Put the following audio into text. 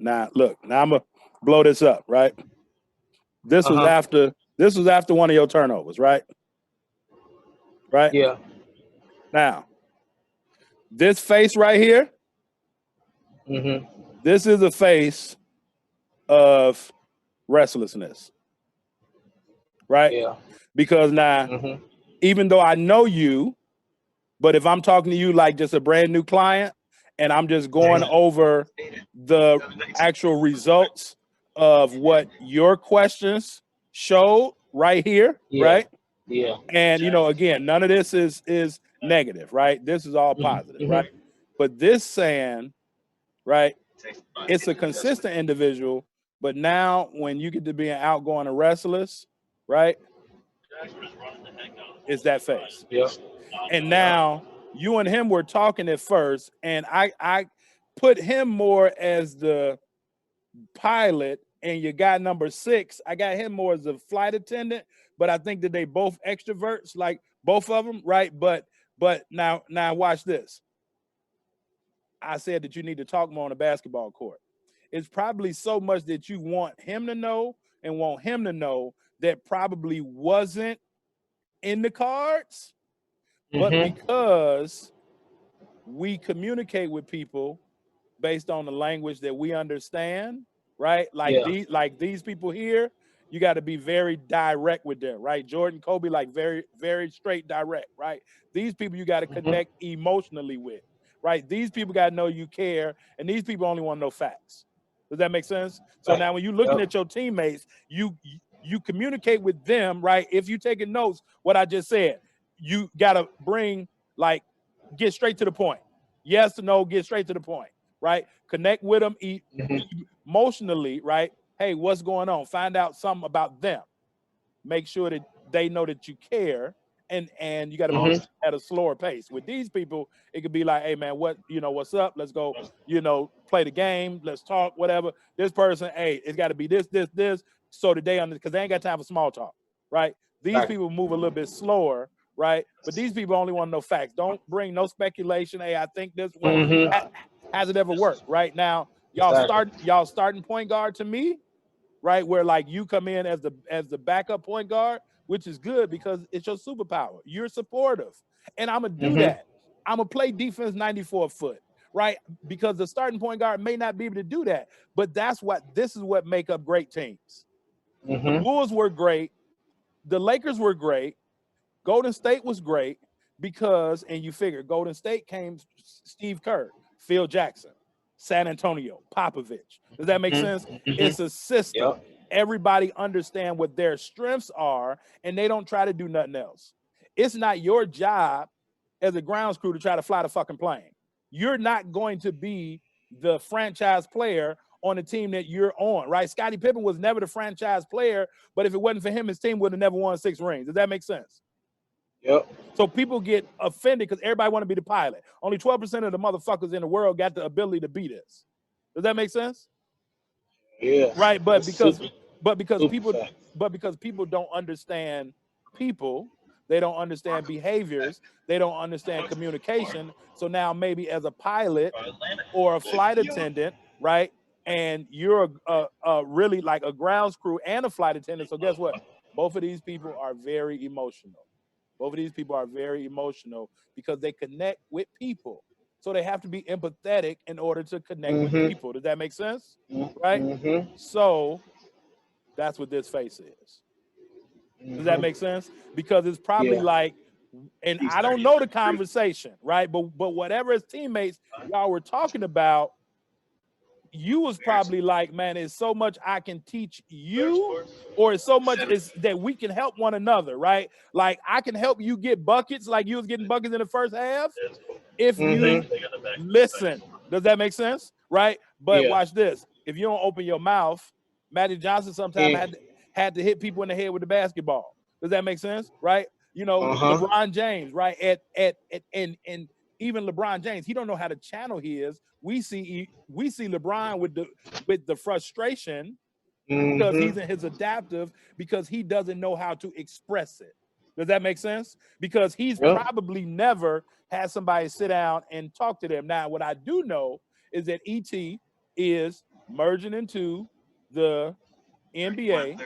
Now look, now I'm gonna blow this up, right? This was after one of your turnovers, right? Right? Yeah. Now, this face right here, this is a face of restlessness, right? Yeah. Because now, even though I know you, but if I'm talking to you like just a brand new client and I'm just going over the actual results of what your questions showed right here, right? Yeah. And again, none of this is negative, right? This is all positive, right? But this saying, right, it's a consistent individual, but now when you get to being outgoing and restless, right, it's that face. Yeah. And now you and him were talking at first, and I put him more as the pilot, and you got number 6. I got him more as a flight attendant, but I think that they both extroverts, like both of them, right? But now watch this. I said that you need to talk more on the basketball court. It's probably so much that you want him to know and want him to know that probably wasn't in the cards, but because we communicate with people based on the language that we understand, right? Like these people here, you got to be very direct with them, right? Jordan, Kobe, like very, very straight direct, right? These people you got to connect emotionally with, right? These people got to know you care, and these people only want to know facts. Does that make sense? So now when you're looking at your teammates, you communicate with them, right? If you taking notes, what I just said, you got to bring, like, get straight to the point. Yes or no, get straight to the point, right? Connect with them emotionally, right? Hey, what's going on? Find out something about them. Make sure that they know that you care, and you got to move at a slower pace. With these people, it could be like, hey man, what's up? Let's go, play the game. Let's talk, whatever. This person, hey, it's got to be this. So today, because they ain't got time for small talk, right? These people move a little bit slower, right? But these people only want to know facts. Don't bring no speculation. Hey, I think this one has it ever worked, right? Now, y'all starting point guard to me, right? Where like you come in as the backup point guard, which is good because it's your superpower. You're supportive, and I'm gonna do that. I'm gonna play defense 94 foot, right? Because the starting point guard may not be able to do that, but this is what make up great teams. The Bulls were great. The Lakers were great. Golden State was great because, and you figure Golden State came Steve Kerr, Phil Jackson, San Antonio, Popovich. Does that make sense? It's a system. Yep. Everybody understand what their strengths are, and they don't try to do nothing else. It's not your job as a grounds crew to try to fly the fucking plane. You're not going to be the franchise player on the team that you're on, right? Scottie Pippen was never the franchise player, but if it wasn't for him, his team would have never won 6 rings. Does that make sense? Yep. So people get offended because everybody want to be the pilot. Only 12% of the motherfuckers in the world got the ability to be this. Does that make sense? Yeah. Right, but because people don't understand people, they don't understand behaviors, they don't understand communication. So now maybe as a pilot or a flight attendant, right, and you're a really like a grounds crew and a flight attendant. So guess what? Both of these people are very emotional. Both of these people are very emotional because they connect with people. So they have to be empathetic in order to connect with people. Does that make sense? Right? So that's what this face is. Does that make sense? Because it's probably like, and I don't know the conversation, right? But whatever his teammates y'all were talking about, you was probably like, man, it's so much I can teach you, or it's so much is that we can help one another, right? Like I can help you get buckets like you was getting buckets in the first half if you listen. Does that make sense? Right? But watch this. If you don't open your mouth, Magic Johnson sometimes had to hit people in the head with the basketball. Does that make sense? Right? LeBron James, right? And even LeBron James, he don't know how to channel his. We see LeBron with the frustration because he's in his adaptive, because he doesn't know how to express it. Does that make sense? Because he's probably never had somebody sit down and talk to them. Now, what I do know is that ET is merging into the NBA.